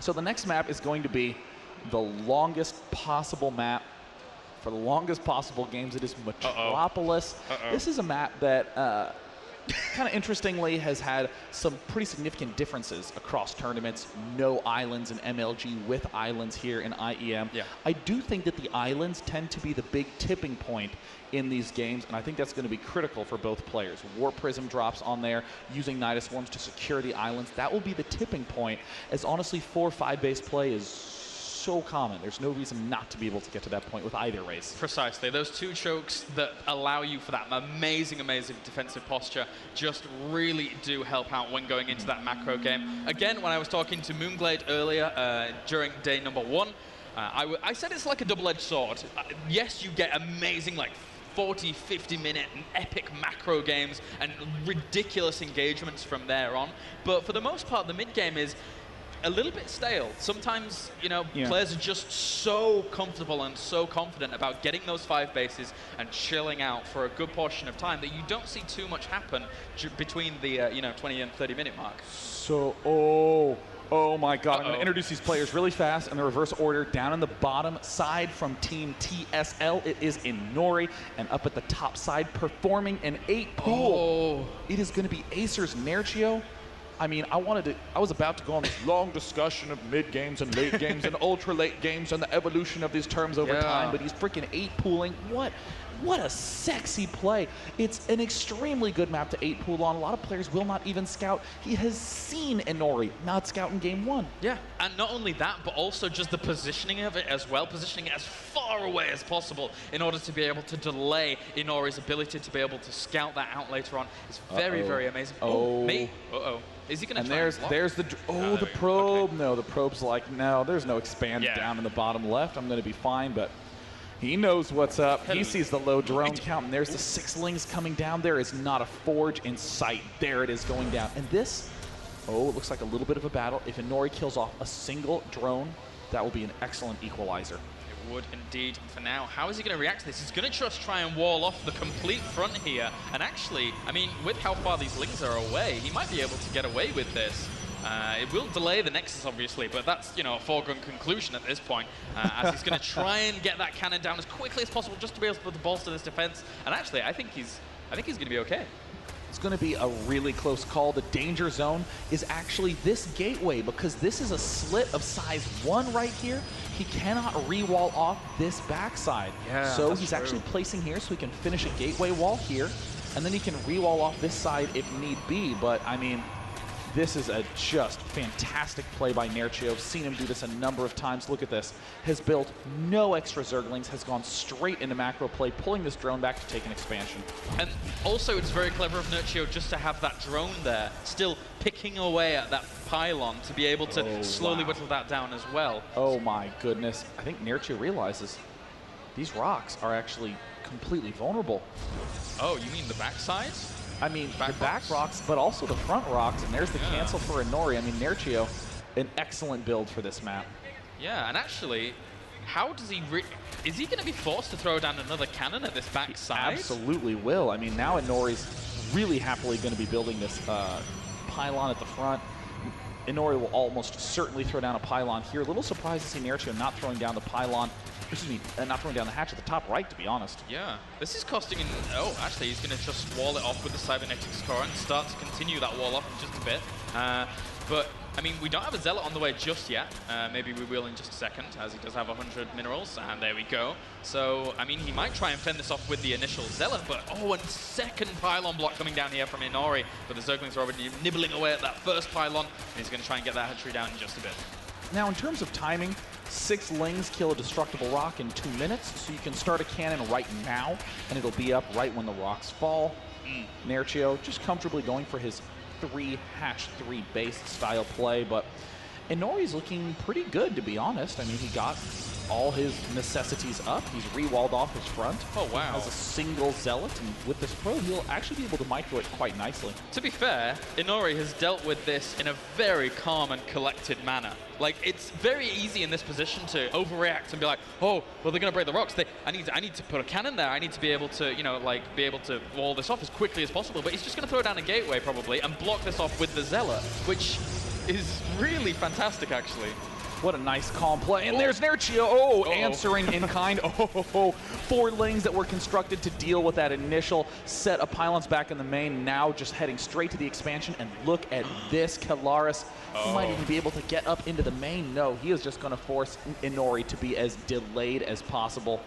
So the next map is going to be the longest possible map for the longest possible games. It is Metropolis. This is a map that kind of interestingly has had some pretty significant differences across tournaments. No islands in MLG with islands here in IEM. Yeah. I do think that the islands tend to be the big tipping point in these games, and I think that's going to be critical for both players. War Prism drops on there, using Nidus Swarms to secure the islands. That will be the tipping point, as honestly 4-5 base play is so common. There's no reason not to be able to get to that point with either race. Precisely. Those two chokes that allow you for that amazing, amazing defensive posture just really do help out when going into that macro game. Again, when I was talking to Moonglade earlier during day number 1, I said it's like a double-edged sword. Yes, you get amazing, like 40, 50-minute epic macro games and ridiculous engagements from there on. But for the most part, the mid-game is a little bit stale. Sometimes, you know, players are just so comfortable and so confident about getting those 5 bases and chilling out for a good portion of time that you don't see too much happen between the, you know, 20 and 30-minute mark. So, oh my God. I'm going to introduce these players really fast in the reverse order. Down in the bottom side from Team TSL, it is Inori. And up at the top side, performing an 8 pool. It is going to be Acer's Nerchio. I mean, I was about to go on this long discussion of mid games and late games and ultra late games and the evolution of these terms over time, but he's freaking 8 pooling. What a sexy play. It's an extremely good map to 8 pool on. A lot of players will not even scout. He has seen Inori not scout in game 1. Yeah, and not only that, but also just the positioning of it as well, positioning it as far away as possible in order to be able to delay Inori's ability to be able to scout that out later on. It's very, very amazing. Me? Is he going to try and block? There's the the probe. Okay. No, the probe's like, no, there's no expand down in the bottom left. I'm going to be fine, but he knows what's up. He sees the low drone count, and there's the 6 lings coming down. There is not a forge in sight. There it is going down. And this, it looks like a little bit of a battle. If Inori kills off a single drone, that will be an excellent equalizer. Would indeed. For now, how is he going to react to this? He's going to just try and wall off the complete front here. And actually, I mean, with how far these lings are away, he might be able to get away with this. It will delay the Nexus, obviously, but that's, you know, a foregone conclusion at this point, as he's going to try and get that cannon down as quickly as possible just to be able to bolster this defense. And actually, I think he's going to be okay. It's going to be a really close call. The danger zone is actually this gateway, because this is a slit of size 1 right here. He cannot re-wall off this backside. Yeah, so he's actually placing here so he can finish a gateway wall here, and then he can re-wall off this side if need be. But, I mean, this is a just fantastic play by Nerchio. Seen him do this a number of times. Look at this. Has built no extra Zerglings, has gone straight into macro play, pulling this drone back to take an expansion. And also, it's very clever of Nerchio just to have that drone there, still picking away at that pylon to be able to slowly whittle that down as well. Oh my goodness. I think Nerchio realizes these rocks are actually completely vulnerable. Oh, you mean the backside? I mean, the back rocks, but also the front rocks, and there's the cancel for Inori. I mean, Nerchio, an excellent build for this map. Yeah, and actually, how does he... is he going to be forced to throw down another cannon at this back side? Absolutely will. I mean, now Inori's really happily going to be building this pylon at the front. Inori will almost certainly throw down a pylon here. A little surprised to see Nerchio not throwing down the pylon. Excuse me, not throwing down the hatch at the top right, to be honest. Yeah, this is costing him... Oh, actually, he's going to just wall it off with the Cybernetics core and start to continue that wall off in just a bit. But, I mean, we don't have a Zealot on the way just yet. Maybe we will in just a second, as he does have 100 minerals, and there we go. So, I mean, he might try and fend this off with the initial Zealot, but, and second pylon block coming down here from Inori. But the Zerglings are already nibbling away at that first pylon, and he's going to try and get that hatchery down in just a bit. Now, in terms of timing, 6 lings kill a destructible rock in 2 minutes, so you can start a cannon right now, and it'll be up right when the rocks fall. Nerchio just comfortably going for his 3-3 base style play, but Inori's looking pretty good, to be honest. I mean, he got all his necessities up. He's re-walled off his front. Oh, wow. Has a single Zealot, and with this probe, he'll actually be able to micro it quite nicely. To be fair, Inori has dealt with this in a very calm and collected manner. Like, it's very easy in this position to overreact and be like, oh, well, they're going to break the rocks. I need to put a cannon there. I need to be able to, you know, like, be able to wall this off as quickly as possible. But he's just going to throw down a gateway, probably, and block this off with the Zealot, which is really fantastic, actually. What a nice calm play. And there's Nerchio. Oh, answering in kind. Oh, 4 lanes that were constructed to deal with that initial set of pylons back in the main. Now just heading straight to the expansion. And look at this. Kalaris, he might even be able to get up into the main. No, he is just going to force Inori to be as delayed as possible.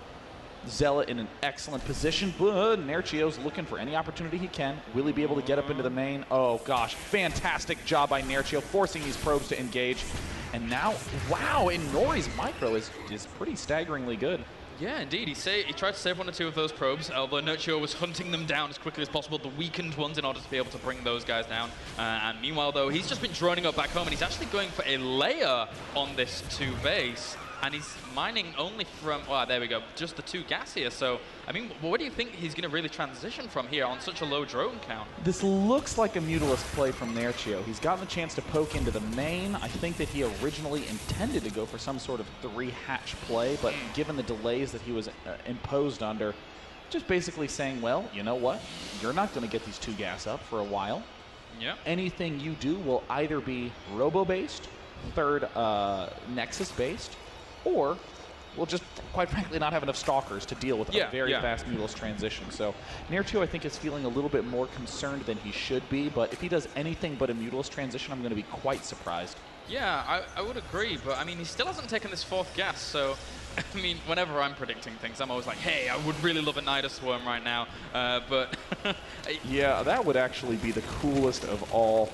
Zealot in an excellent position, but Nerchio's looking for any opportunity he can. Will he be able to get up into the main? Oh gosh, fantastic job by Nerchio, forcing these probes to engage. And now, wow, Inori's micro is pretty staggeringly good. Yeah, indeed. He tried to save 1 or 2 of those probes, although Nerchio was hunting them down as quickly as possible, the weakened ones, in order to be able to bring those guys down. And meanwhile, though, he's just been droning up back home, and he's actually going for a layer on this 2 base. And he's mining only from, well, there we go, just the 2 gas here. So, I mean, what do you think he's going to really transition from here on such a low drone count? This looks like a Mutalist play from Nerchio. He's gotten the chance to poke into the main. I think that he originally intended to go for some sort of 3-hatch play, but given the delays that he was imposed under, just basically saying, well, you know what? You're not going to get these 2 gas up for a while. Yeah. Anything you do will either be Robo-based, 3rd Nexus-based, or we'll just, quite frankly, not have enough stalkers to deal with a very fast Mutalist transition. So Nerchio, I think, is feeling a little bit more concerned than he should be, but if he does anything but a Mutalist transition, I'm going to be quite surprised. Yeah, I would agree, but I mean, he still hasn't taken this 4th gas, so I mean, whenever I'm predicting things, I'm always like, hey, I would really love a Nida Swarm right now, but... yeah, that would actually be the coolest of all.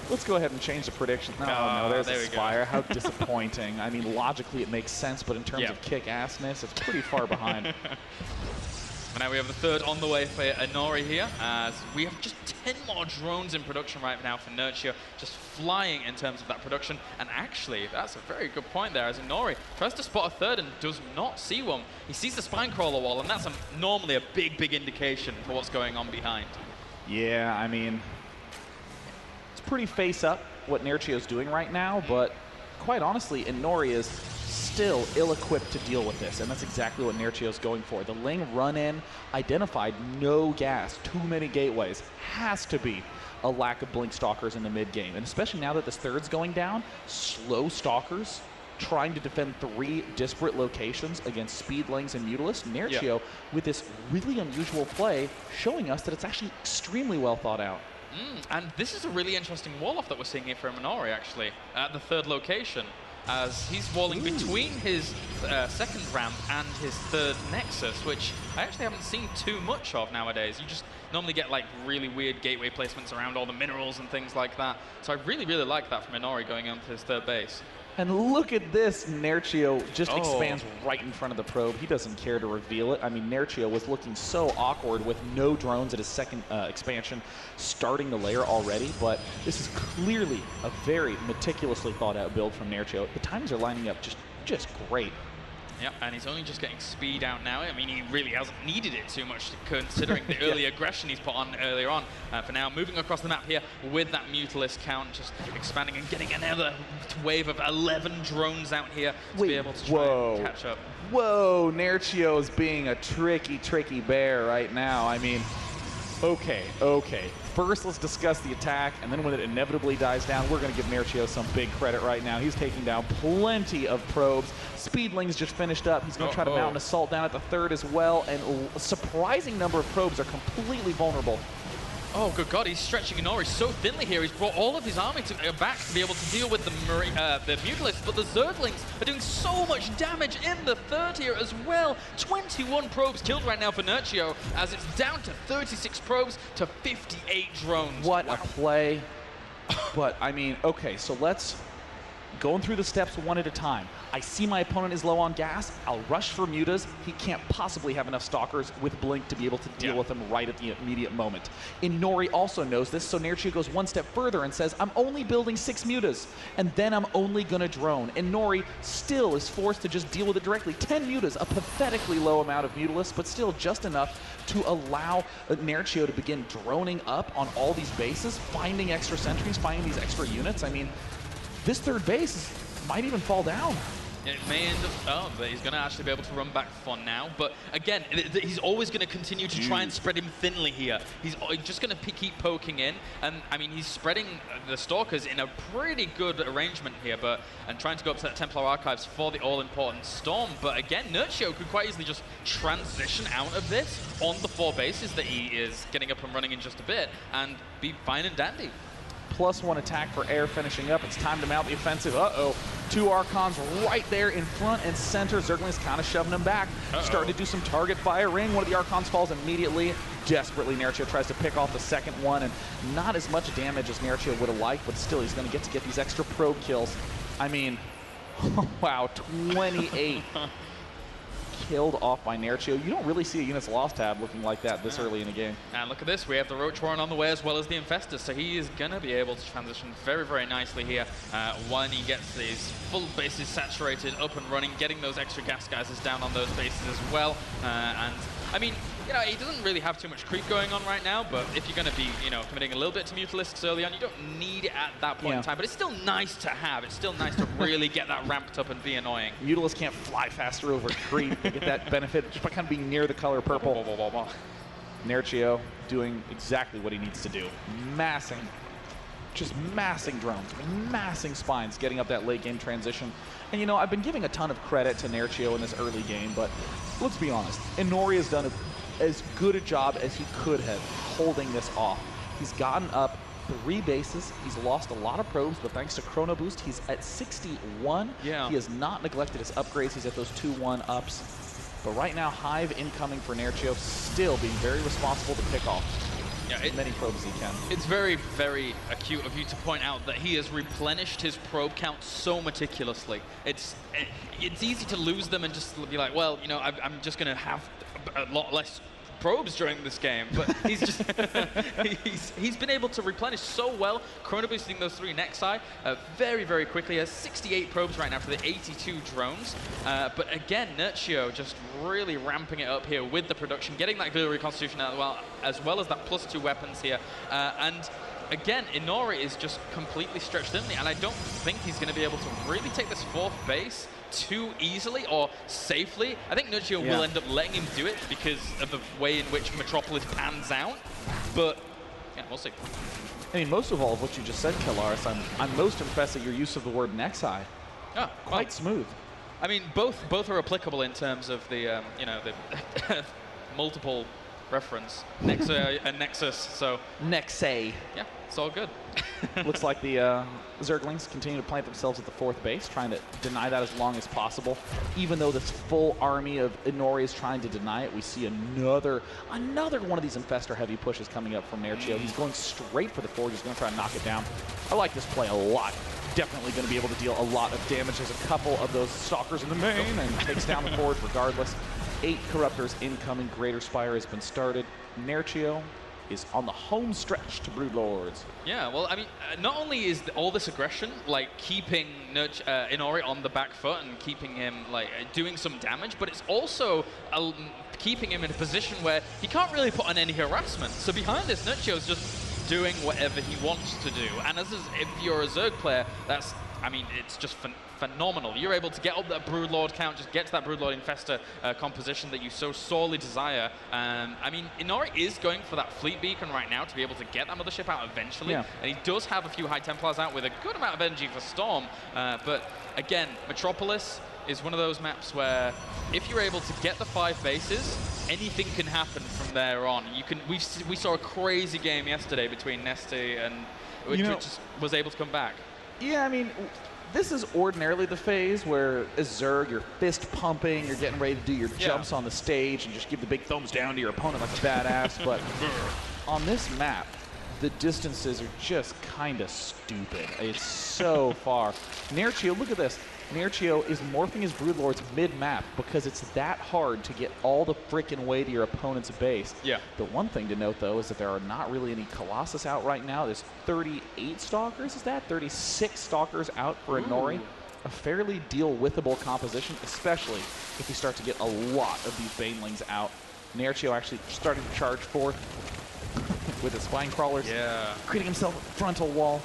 Let's go ahead and change the prediction. Oh, no, there's a Spire. How disappointing. I mean, logically it makes sense, but in terms of kick-assness, it's pretty far behind. And now we have the 3rd on the way for Inori here, as we have just 10 more drones in production right now for Nerchio, just flying in terms of that production. And actually, that's a very good point there, as Inori tries to spot a 3rd and does not see one. He sees the Spine Crawler wall, and that's normally a big indication for what's going on behind. Yeah, I mean, it's pretty face-up what Nerchio's doing right now, but quite honestly, Inori is still ill-equipped to deal with this, and that's exactly what Nerchio's going for. The Ling run-in identified no gas, too many gateways. Has to be a lack of Blink Stalkers in the mid-game, and especially now that this 3rd's going down, slow Stalkers trying to defend 3 disparate locations against Speed Lings and Mutalists. Nerchio, with this really unusual play, showing us that it's actually extremely well thought out. And this is a really interesting wall-off that we're seeing here from Inori, actually, at the 3rd location, as he's walling between his 2nd ramp and his 3rd Nexus, which I actually haven't seen too much of nowadays. You just normally get like really weird gateway placements around all the minerals and things like that. So I really like that from Inori going onto his 3rd base. And look at this, Nerchio just expands right in front of the probe. He doesn't care to reveal it. I mean, Nerchio was looking so awkward with no drones at his 2nd expansion, starting the layer already, but this is clearly a very meticulously thought out build from Nerchio. The timings are lining up just great. Yeah, and he's only just getting speed out now. I mean, he really hasn't needed it too much, considering the early aggression he's put on earlier on. For now, moving across the map here with that Mutalist count, just expanding and getting another wave of 11 drones out here to be able to try and catch up. Whoa, Nerchio's being a tricky bear right now. I mean, okay. First, let's discuss the attack, and then when it inevitably dies down, we're going to give Nerchio some big credit right now. He's taking down plenty of probes. Speedling's just finished up. He's going to try to mount an assault down at the 3rd as well, and a surprising number of probes are completely vulnerable. Oh, good God, he's stretching Inori so thinly here. He's brought all of his army back to be able to deal with the Mutalists, but the Zerglings are doing so much damage in the 3rd here as well. 21 probes killed right now for Nerchio, as it's down to 36 probes to 58 drones. What a play. But, I mean, okay, so let's going through the steps one at a time. I see my opponent is low on gas. I'll rush for mutas. He can't possibly have enough stalkers with Blink to be able to deal with them right at the immediate moment. Inori also knows this, so Nerchio goes one step further and says, I'm only building 6 mutas, and then I'm only going to drone. Inori still is forced to just deal with it directly. 10 mutas, a pathetically low amount of mutalists, but still just enough to allow Nerchio to begin droning up on all these bases, finding extra sentries, finding these extra units. I mean, this 3rd base might even fall down. It may end up, oh, but he's going to actually be able to run back for now. But again, he's always going to continue to try and spread him thinly here. He's just going to keep poking in. And I mean, he's spreading the Stalkers in a pretty good arrangement here, and trying to go up to that Templar Archives for the all-important Storm. But again, Nerchio could quite easily just transition out of this on the 4 bases that he is getting up and running in just a bit and be fine and dandy. +1 attack for air finishing up. It's time to mount the offensive. Uh-oh. 2 Archons right there in front and center. Zergling's kind of shoving them back. Starting to do some target firing. One of the Archons falls immediately. Desperately, Nerchio tries to pick off the second one, and not as much damage as Nerchio would have liked, but still, he's going to get these extra probe kills. I mean, wow, 28 killed off by Nerchio. You don't really see a units lost tab looking like that this early in the game. And look at this, we have the Roach Warren on the way as well as the Infestor, so he is going to be able to transition very, very nicely here when he gets these full bases saturated, up and running, getting those extra gas geysers down on those bases as well. And I mean, you know, he doesn't really have too much creep going on right now, but if you're going to be, you know, committing a little bit to Mutalisks early on, you don't need it at that point in time, but it's still nice to have. It's still nice to really get that ramped up and be annoying. Mutalisks can't fly faster over creep. They get that benefit just by kind of being near the color purple. Nerchio doing exactly what he needs to do. Just massing drones, massing spines, getting up that late game transition. And you know, I've been giving a ton of credit to Nerchio in this early game, but let's be honest, inori has done as good a job as he could have holding this off. He's gotten up 3 bases. He's lost a lot of probes, but thanks to Chrono Boost, he's at 61. Yeah. He has not neglected his upgrades. He's at those 2-1 ups. But right now, Hive incoming for Nerchio, still being very responsible to pick off as many probes as he can. It's very, very acute of you to point out that he has replenished his probe count so meticulously. It's easy to lose them and just be like, well, you know, I'm just going to have a lot less probes during this game, but he's just he's been able to replenish so well, chrono boosting those 3 Nexi very, very quickly. He has 68 probes right now for the 82 drones, but again, Nerchio just really ramping it up here with the production, getting that auxiliary constitution as well as that +2 weapons here, and again, Inori is just completely stretched thinly, and I don't think he's going to be able to really take this 4th base too easily or safely. I think Nerchio will end up letting him do it because of the way in which Metropolis pans out, but yeah, we'll see. I mean, most of all of what you just said, Kelaris, I'm most impressed at your use of the word Nexi. Oh, quite smooth. I mean, both are applicable in terms of the you know, the multiple reference, Nexa and Nexus, so Nexay. Yeah, it's all good. Looks like the Zerglings continue to plant themselves at the 4th base, trying to deny that as long as possible. Even though this full army of Inori is trying to deny it, we see another one of these Infestor heavy pushes coming up from Nerchio. He's going straight for the forge. He's going to try to knock it down. I like this play a lot. Definitely going to be able to deal a lot of damage. There's a couple of those Stalkers in the main and takes down the forge regardless. 8 Corruptors incoming. Greater Spire has been started. Nerchio is on the home stretch to Broodlords. Yeah, well, I mean, not only is all this aggression, like, keeping Inori on the back foot and keeping him, like, doing some damage, but it's also keeping him in a position where he can't really put on any harassment. So behind this, Nerchio is just doing whatever he wants to do. And if you're a Zerg player, that's, I mean, it's just phenomenal. You're able to get up that Broodlord count, just get to that Broodlord Infestor composition that you so sorely desire. I mean, Inori is going for that Fleet Beacon right now to be able to get that Mothership out eventually. Yeah. And he does have a few High Templars out with a good amount of energy for Storm. But again, Metropolis is one of those maps where if you're able to get the 5 bases, anything can happen from there on. We saw a crazy game yesterday between Nesty and which was able to come back. Yeah, I mean, this is ordinarily the phase where as Zerg, you're fist pumping, you're getting ready to do your jumps on the stage and just give the big thumbs down to your opponent like a badass. But on this map, the distances are just kind of stupid. It's so far. Nerchio, look at this. Nerchio is morphing his Broodlords mid-map because it's that hard to get all the frickin' way to your opponent's base. Yeah. The one thing to note, though, is that there are not really any Colossus out right now. There's 38 Stalkers, is that? 36 Stalkers out for Inori. A fairly deal-withable composition, especially if we start to get a lot of these Banelings out. Nerchio actually starting to charge forth with his Spine Crawlers. Yeah. Creating himself a frontal wall.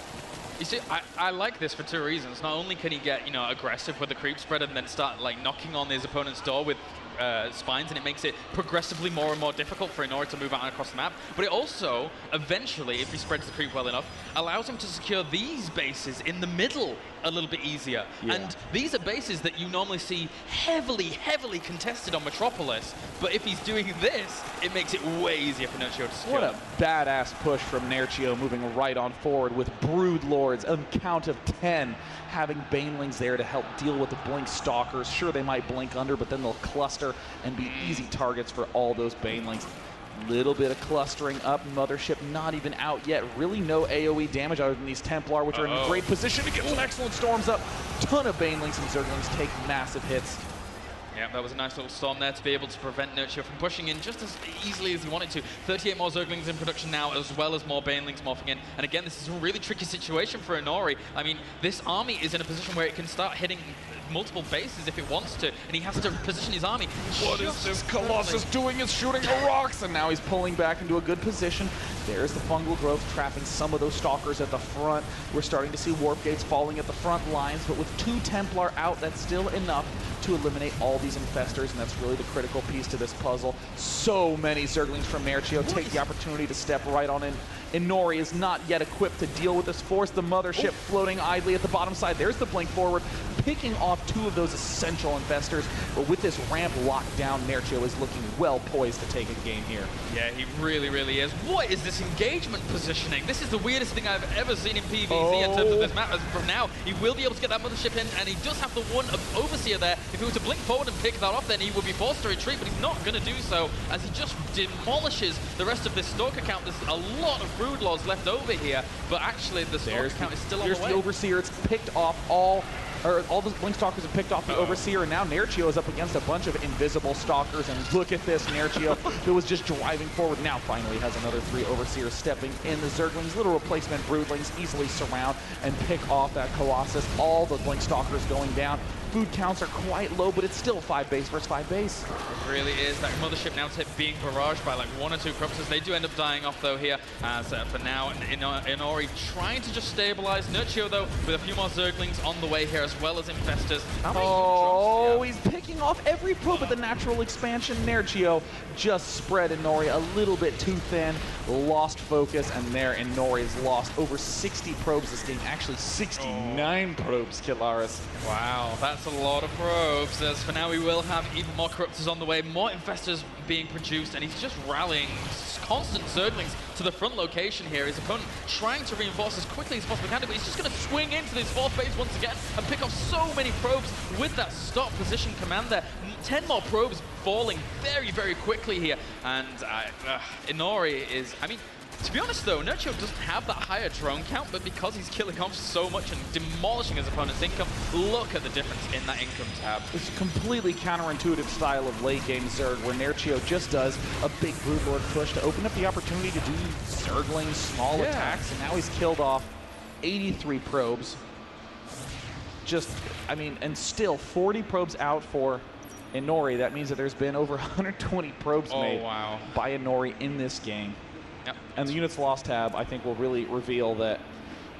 You see, I like this for two reasons. Not only can he get, you know, aggressive with the creep spread and then start like knocking on his opponent's door with spines, and it makes it progressively more and more difficult for Inori to move out across the map, but it also, eventually, if he spreads the creep well enough, allows him to secure these bases in the middle a little bit easier. Yeah. And these are bases that you normally see heavily, heavily contested on Metropolis, but if he's doing this, it makes it way easier for Nerchio to secure. What a badass push from Nerchio, moving right on forward with Brood Lords, a count of 10, having Banelings there to help deal with the Blink Stalkers. Sure, they might blink under, but then they'll cluster and be easy targets for all those Banelings. Little bit of clustering up. Mothership not even out yet. Really no AoE damage other than these Templar, which are in a great position to get some excellent storms up. Ton of Banelings and Zerglings take massive hits. Yeah, that was a nice little storm there to be able to prevent Nerchio from pushing in just as easily as he wanted to. 38 more Zerglings in production now, as well as more Banelings morphing in. And again, this is a really tricky situation for Inori. I mean, this army is in a position where it can start hitting multiple bases if it wants to, and he has to position his army. What is this Colossus doing? Is shooting the rocks, and now he's pulling back into a good position. There's the fungal growth trapping some of those stalkers at the front. We're starting to see warp gates falling at the front lines, but with 2 Templar out, that's still enough to eliminate all these infestors, and that's really the critical piece to this puzzle. So many Zerglings from Nerchio take the opportunity to step right on in. Inori is not yet equipped to deal with this force. The Mothership floating idly at the bottom side. There's the blink forward, picking off 2 of those essential infestors. But with this ramp locked down, Nerchio is looking well poised to take a game here. Yeah, he really, really is. What is this engagement positioning? This is the weirdest thing I've ever seen in PvZ in terms of this map. As from now, he will be able to get that Mothership in, and he does have the one Overseer there. If he were to blink forward and pick that off, then he would be forced to retreat, but he's not going to do so, as he just demolishes the rest of this Stalker count. There's a lot of Brood Lords left over here, but actually the Stalker count is still on the way. Here's the Overseer. It's picked off all the Blink Stalkers have picked off the Overseer, and now Nerchio is up against a bunch of invisible Stalkers, and look at this Nerchio, who was just driving forward, now finally has another 3 Overseers stepping in. The Zerglings, little replacement Broodlings, easily surround and pick off that Colossus. All the Blink Stalkers going down. Food counts are quite low, but it's still 5 base versus 5 base. It really is. That Mothership now being barraged by like 1 or 2 corpses. They do end up dying off though here, as for now Inori trying to just stabilize. Nerchio though with a few more Zerglings on the way here, as well as infestors. He's picking off every probe with the natural expansion. Nerchio just spread Inori a little bit too thin, lost focus, and there Inori's lost over 60 probes this game. Actually 69 probes, Kilaris. Wow, that's a lot of probes. As for now, we will have even more Corruptors on the way, more Infestors being produced, and he's just rallying constant Zerglings to the front location here. His opponent trying to reinforce as quickly as possible, but he's just going to swing into this 4th base once again and pick off so many probes with that stop position command there. 10 more probes falling very, very quickly here, and Inori is, I mean, to be honest though, Nerchio doesn't have that higher drone count, but because he's killing off so much and demolishing his opponent's income, look at the difference in that income tab. It's a completely counterintuitive style of late game Zerg, where Nerchio just does a big Broodlord push to open up the opportunity to do Zergling small attacks, and now he's killed off 83 probes. Just, I mean, and still 40 probes out for Inori. That means that there's been over 120 probes made by Inori in this game. Yep. And the units lost tab, I think, will really reveal that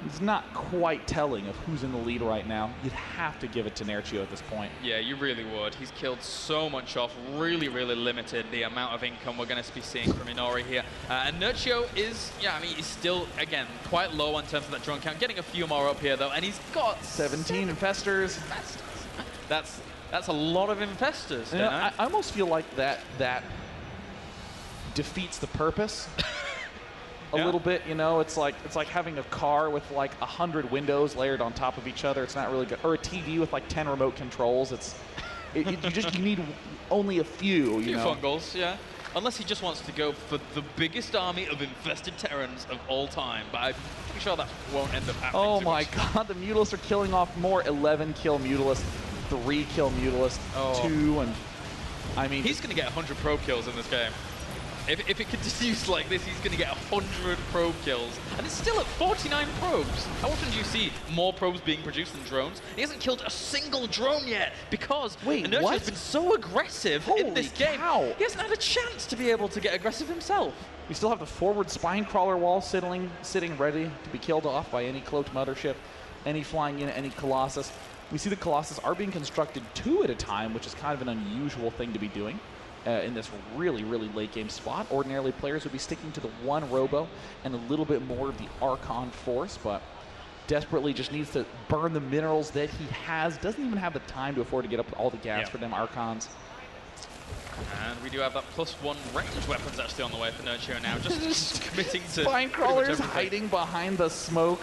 it's not quite telling of who's in the lead right now. You'd have to give it to Nerchio at this point. Yeah, you really would. He's killed so much off, really, really limited the amount of income we're going to be seeing from Inori here. And Nerchio is, yeah, I mean, he's still, again, quite low in terms of that drone count. Getting a few more up here, though, and he's got 17 infestors. That's a lot of infestors. You know, I almost feel like that defeats the purpose. A little bit, you know, it's like having a car with like 100 windows layered on top of each other. It's not really good. Or a TV with like 10 remote controls. You need only a few. You know? Fungals, yeah. Unless he just wants to go for the biggest army of infested Terrans of all time, but I'm pretty sure that won't end up happening. Oh my God, the Mutalisks are killing off more 11 kill Mutalisks, 3 kill Mutalisks, 2, and I mean he's going to get 100 probe kills in this game. If it continues like this, he's going to get 100 probe kills. And it's still at 49 probes. How often do you see more probes being produced than drones? He hasn't killed a single drone yet because Nerchio has been so aggressive in this game. He hasn't had a chance to be able to get aggressive himself. We still have the forward spine crawler wall sitting ready to be killed off by any cloaked mothership, any flying unit, any Colossus. We see the Colossus are being constructed 2 at a time, which is kind of an unusual thing to be doing in this really, really late game spot. Ordinarily, players would be sticking to the 1 Robo and a little bit more of the Archon Force, but desperately just needs to burn the minerals that he has. Doesn't even have the time to afford to get up all the gas for them Archons. And we do have that +1 range weapons actually on the way for Nerchio now, just committing to spine crawlers hiding behind the smoke.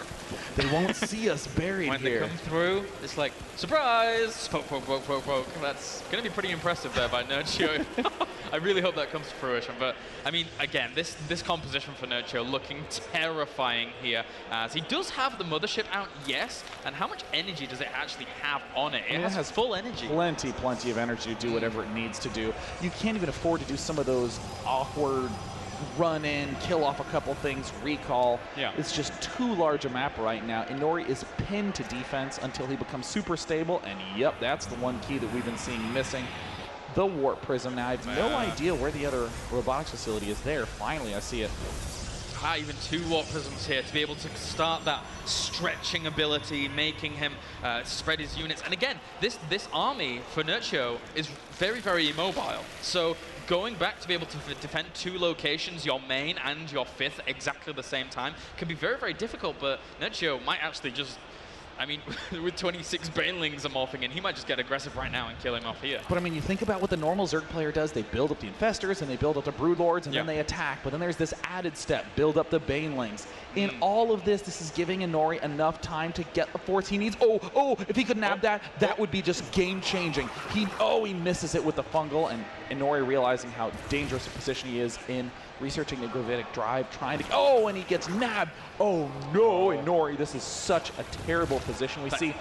They won't see us buried when here. When they come through, it's like, surprise! Poke, poke, poke, poke, poke. That's going to be pretty impressive there by Nerchio. I really hope that comes to fruition. But, I mean, again, this composition for Nerchio looking terrifying here. As he does have the mothership out, yes. And how much energy does it actually have on it? It has full energy. Plenty of energy to do whatever it needs to do. You can't even afford to do some of those awkward run in, kill off a couple things, recall. It's just too large a map right now. Inori is pinned to defense until he becomes super stable, and yep, that's the one key that we've been seeing missing. The Warp Prism. Now, I have no idea where the other robotics facility is there. Finally, I see it. Even 2 Warp Prisms here to be able to start that stretching ability, making him spread his units. And again, this army for Nerchio is very, very immobile. So going back to be able to defend 2 locations, your main and your 5th, exactly the same time, can be very, very difficult. But Nerchio might actually just, I mean, with 26 Banelings morphing in, he might just get aggressive right now and kill him off here. But I mean, you think about what the normal Zerg player does. They build up the Infestors, and they build up the Broodlords, and then they attack. But then there's this added step, build up the Banelings. In all of this, this is giving Inori enough time to get the force he needs. If he could nab that would be just game-changing. He misses it with the fungal, and Inori realizing how dangerous a position he is in researching the gravitic drive, trying to, and he gets nabbed. Oh no, Inori, this is such a terrible position. We see,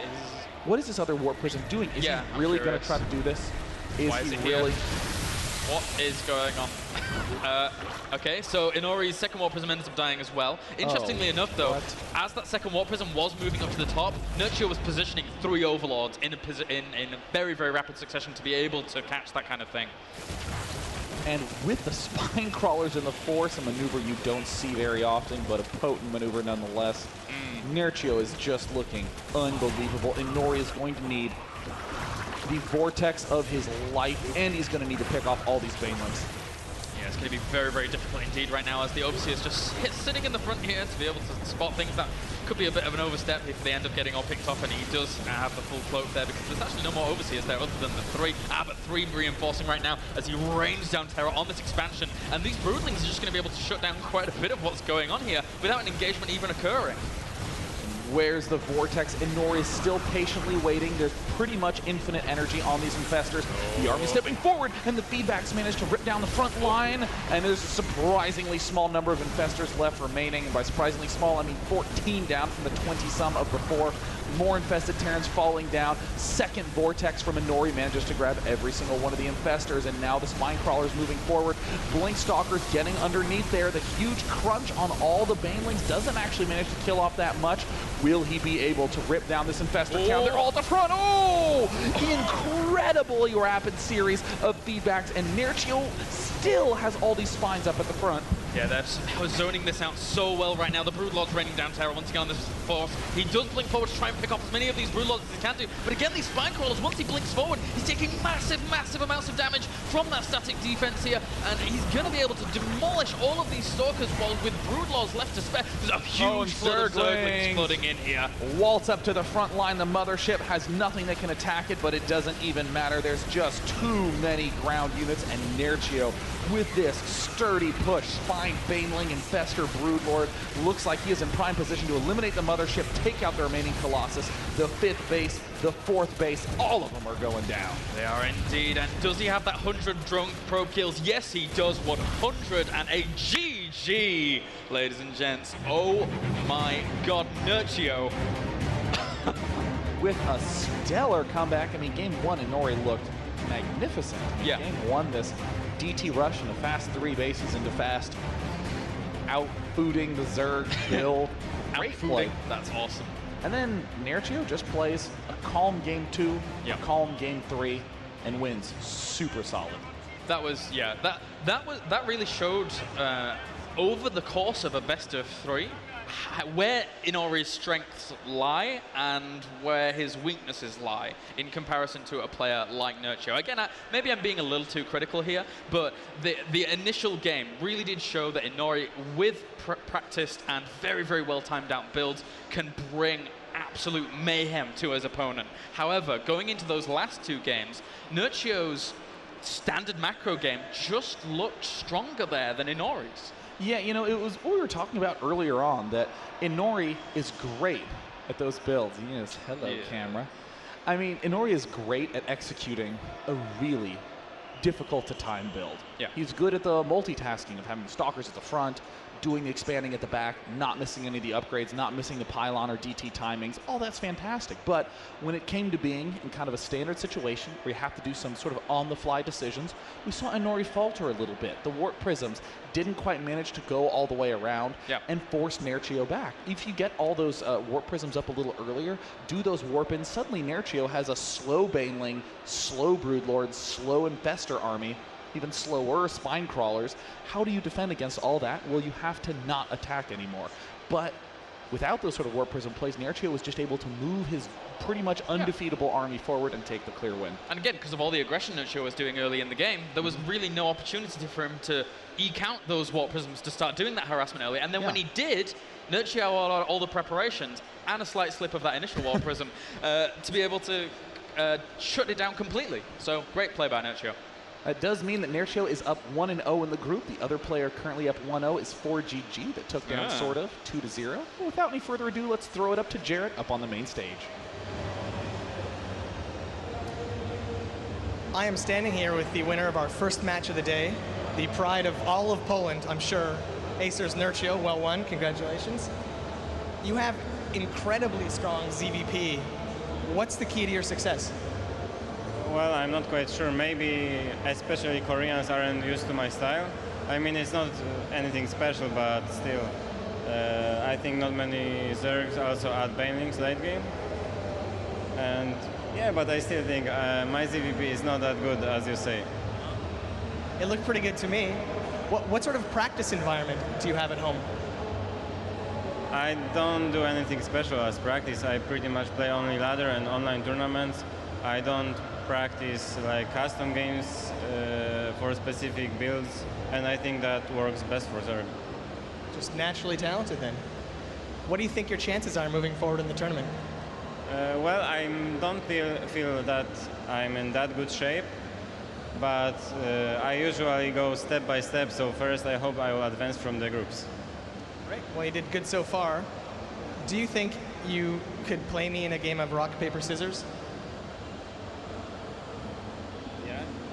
what is this other Warp Prism doing? Is he really going to try to do this? Is he really? What is going on? Okay, so Inori's second Warp Prism ends up dying as well. Interestingly enough, though, as that second Warp Prism was moving up to the top, Nerchio was positioning 3 Overlords in a very, very rapid succession to be able to catch that kind of thing. And with the spine crawlers in the force, a maneuver you don't see very often, but a potent maneuver nonetheless, Nerchio is just looking unbelievable. Inori is going to need the vortex of his life, and he's going to need to pick off all these Banelings. Yeah, it's going to be very, very difficult indeed right now, as the Overseer is just sitting in the front here to be able to spot things that could be a bit of an overstep if they end up getting all picked off, and he does have the full cloak there because there's actually no more Overseers there other than the 3. But 3 reinforcing right now as he rains down terror on this expansion, and these Broodlings are just going to be able to shut down quite a bit of what's going on here without an engagement even occurring. Where's the vortex? Inori is still patiently waiting. There's pretty much infinite energy on these Infestors. The army stepping forward, and the feedbacks managed to rip down the front line. And there's a surprisingly small number of Infestors left remaining. And by surprisingly small, I mean 14 down from the 20-some of before. More infested Terrans falling down. Second vortex from Inori manages to grab every single one of the Infestors, and now the spine crawlers moving forward. Blink Stalkers getting underneath there. The huge crunch on all the Banelings doesn't actually manage to kill off that much. Will he be able to rip down this Infestor count? They're all at the front. Incredibly rapid series of feedbacks, and Nerchio still has all these spines up at the front. Yeah, they're zoning this out so well right now. The Broodlord's raining down terror once again on this force. He does blink forward to try and pick off as many of these Broodlords as he can do. But again, these spine crawlers, once he blinks forward, he's taking massive, massive amounts of damage from that static defense here. And he's going to be able to demolish all of these Stalkers while with Broodlords left to spare. There's a huge flood of Zerglings flooding in here. Waltz up to the front line. The mothership has nothing that can attack it, but it doesn't even matter. There's just too many ground units, and Nerchio, with this sturdy push, spine Baneling, Infestor, Broodlord, looks like he is in prime position to eliminate the mothership, take out the remaining Colossus, the 5th base, the 4th base, all of them are going down. They are indeed, and does he have that 100 drone probe kills? Yes, he does, 100, and a GG, ladies and gents. Oh my god, Nerchio. With a stellar comeback. I mean, game 1, Inori looked magnificent. Yeah. Game 1, this DT rush and a fast 3 bases into fast, out-fooding the Zerg build. Great play. That's awesome. And then Nerchio just plays a calm game 2, a calm game 3, and wins super solid. That was, yeah, that really showed over the course of a best of 3 where Inori's strengths lie and where his weaknesses lie in comparison to a player like Nerchio. Again, maybe I'm being a little too critical here, but the initial game really did show that Inori, with practiced and very, very well timed out builds, can bring absolute mayhem to his opponent. However, going into those last 2 games, Nerchio's standard macro game just looked stronger there than Inori's. Yeah, you know, it was what we were talking about earlier on, that Inori is great at those builds. Yes, hello, camera. I mean, Inori is great at executing a really difficult to time build. Yeah. He's good at the multitasking of having stalkers at the front, doing the expanding at the back, not missing any of the upgrades, not missing the pylon or DT timings. All that's fantastic. But when it came to being in kind of a standard situation where you have to do some sort of on-the-fly decisions, we saw Inori falter a little bit. The warp prisms didn't quite manage to go all the way around and force Nerchio back. If you get all those warp prisms up a little earlier, do those warp-ins, suddenly Nerchio has a slow Baneling, slow Broodlord, slow Infestor army, even slower spine crawlers. How do you defend against all that? Well, you have to not attack anymore. But without those sort of warp prism plays, Nerchio was just able to move his pretty much undefeatable army forward and take the clear win. And again, because of all the aggression Nerchio was doing early in the game, there was really no opportunity for him to eke out those warp prisms to start doing that harassment early. And then when he did, Nerchio had all the preparations and a slight slip of that initial warp prism to be able to shut it down completely. So great play by Nerchio. That does mean that Nerchio is up 1-0 in the group. The other player currently up 1-0 is 4GG that took down sort of 2-0. Well, without any further ado, let's throw it up to Jarrett up on the main stage. I am standing here with the winner of our first match of the day, the pride of all of Poland, I'm sure. Acer's Nerchio, well won, congratulations. You have incredibly strong ZVP. What's the key to your success? Well, I'm not quite sure. Maybe especially Koreans aren't used to my style. I mean, it's not anything special, but still, I think not many Zergs also add Banelings late game. And yeah, but I still think my ZVP is not that good, as you say. It looked pretty good to me. What sort of practice environment do you have at home? I don't do anything special as practice. I pretty much play only ladder and online tournaments. I don't practice like custom games for specific builds, and I think that works best for Zerg. Just naturally talented then. What do you think your chances are moving forward in the tournament? Well, I don't feel that I'm in that good shape, but I usually go step by step, so first I hope I will advance from the groups. Great. Well, you did good so far. Do you think you could play me in a game of rock, paper, scissors?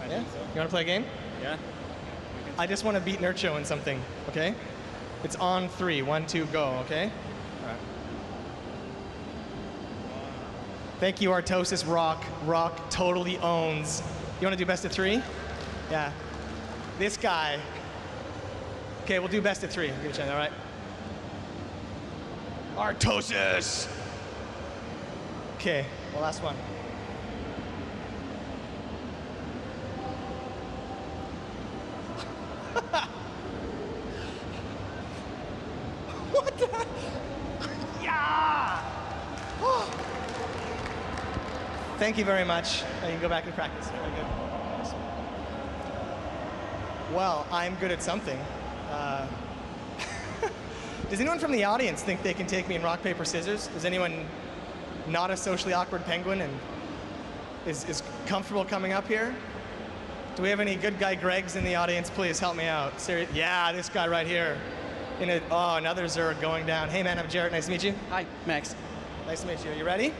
I think so. You want to play a game? Yeah. I just want to beat Nerchio in something, okay? It's on 3. 1, 2, go, okay? All right. Thank you, Artosis Rock. Rock totally owns. You want to do best of 3? Yeah. This guy. Okay, we'll do best of 3. I'll give you a chance, all right? Artosis! Okay, well, last one. What the? Yeah! Thank you very much. You can go back and practice. Very good. Well, I'm good at something. Does anyone from the audience think they can take me in rock, paper, scissors? Is anyone not a socially awkward penguin and is comfortable coming up here? Do we have any good guy Gregs in the audience? Please help me out. Yeah, this guy right here. Oh, another Zerg going down. Hey man, I'm Jarrett. Nice to meet you. Hi, Max. Nice to meet you. Are you ready?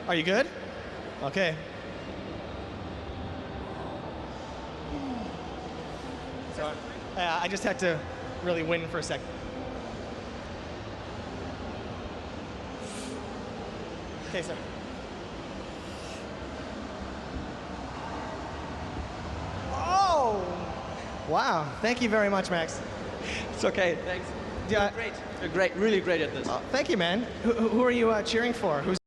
Are you good? Okay. So I just had to really win for a second. Okay, sir. Wow. Thank you very much, Max. It's okay. Thanks. Yeah. Great. You're great. Really great at this. Thank you, man. Who are you cheering for? Who's